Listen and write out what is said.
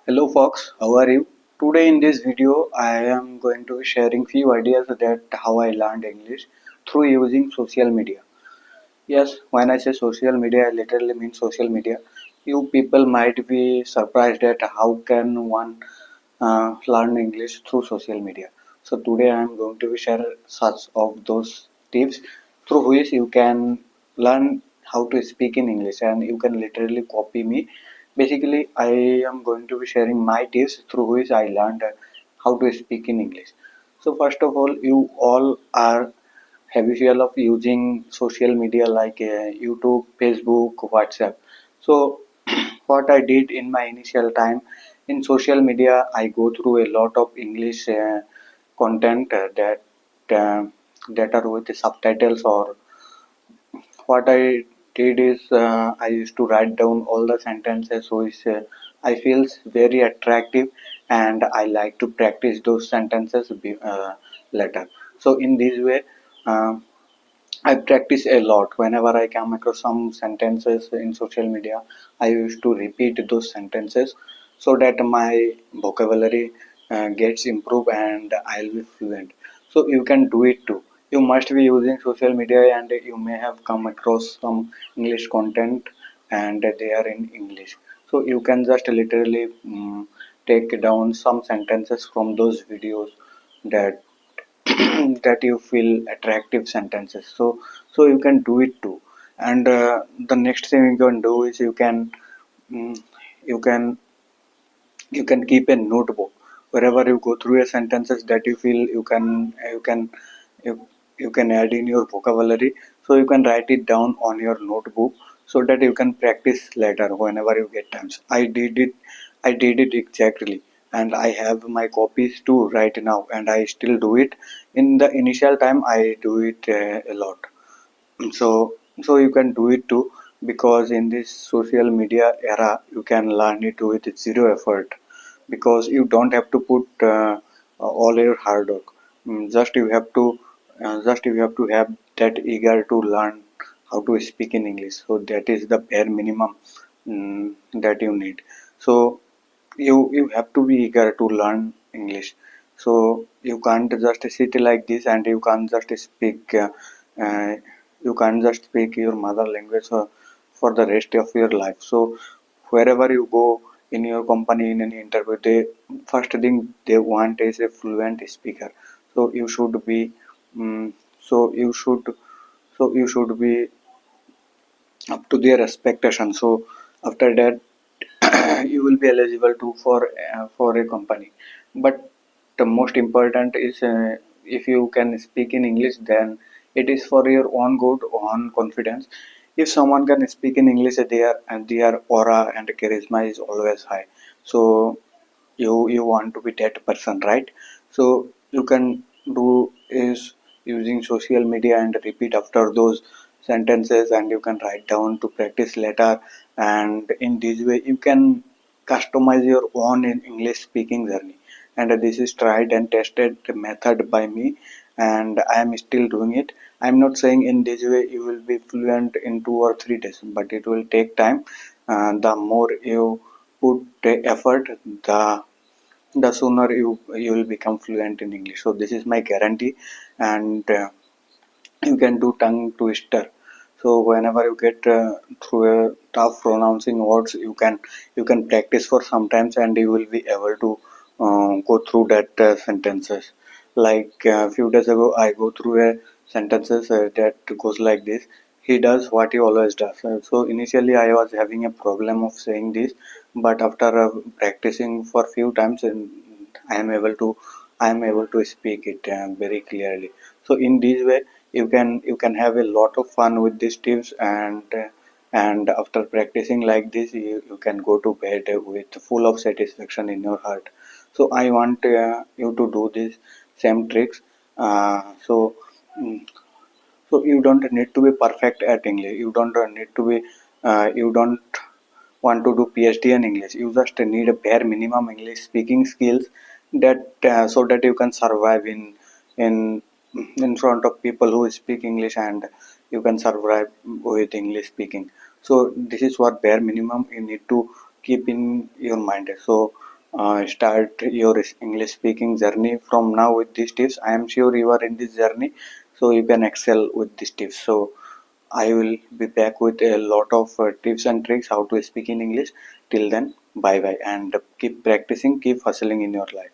Hello Fox, how are you? Today in this video I am going to be sharing few ideas that how I learned English through using social media. Yes, when I say social media I literally mean social media. You people might be surprised at how can one learn English through social media. So today I am going to be share such of those tips through which you can learn how to speak in English and you can literally copy me. Basically, I am going to be sharing my tips through which I learned how to speak in English. So first of all, you all are habitual of using social media like YouTube, Facebook, WhatsApp. So what I did in my initial time in social media, I go through a lot of English content uh, that are with the subtitles. Or what I did is I used to write down all the sentences which I feels very attractive, and I like to practice those sentences later. So in this way. I practice a lot. Whenever I come across some sentences in social media, I used to repeat those sentences so that my vocabulary gets improved and I'll be fluent. So you can do it too. You must be using social media and you may have come across some English content and they are in English. So you can just literally take down some sentences from those videos that that you feel attractive sentences. So you can do it too. And the next thing you can do is mm, you can you can keep a notebook wherever you go through a sentences that you feel you, you can add in your vocabulary. So you can write it down on your notebook so that you can practice later whenever you get times. I did it exactly, and I have my copies too right now, and I still do it. In the initial time I do it a lot. So you can do it too, because in this social media era you can learn it with zero effort, because you don't have to put all your hard work. Just you have to have that eager to learn how to speak in English. So that is the bare minimum that you need. So you have to be eager to learn English. So you can't just sit like this and you can't just speak uh, you can't just speak your mother language for the rest of your life. So wherever you go in your company, in any interview, they first thing they want is a fluent speaker. So you should be um, so you should you should be up to their expectation. So after that you will be eligible to for a company. But the most important is if you can speak in English, then it is for your own good, own confidence. If someone can speak in English, their aura and charisma is always high. So you want to be that person, right? So you can do is using social media and repeat after those sentences, and you can write down to practice later. And in this way you can customize your own English speaking journey. And this is tried and tested method by me, and I am still doing it. I'm not saying in this way you will be fluent in 2 or 3 days, but it will take time. The more you put the effort, the sooner you will become fluent in English. So this is my guarantee. And you can do tongue twister. So whenever you get through a tough pronouncing words, you can practice for some times and you will be able to go through that sentences. Like a few days ago I go through a sentences that goes like this: he does what he always does. So initially I was having a problem of saying this, but after practicing for few times, and i am able to I am able to speak it very clearly. So in this way you can have a lot of fun with these tips. And after practicing like this, you can go to bed with full of satisfaction in your heart. So I want you to do this same tricks. Uh, so mm, so you don't need to be perfect at English. You don't want to do PhD in English. You just need a bare minimum English speaking skills, that so that you can survive in in front of people who speak English, and you can survive with English speaking. So this is what bare minimum you need to keep in your mind. So start your English speaking journey from now with these tips. I am sure you are in this journey, so you can excel with these tips. So I will be back with a lot of tips and tricks how to speak in English. Till then, bye bye, and keep practicing, keep hustling in your life.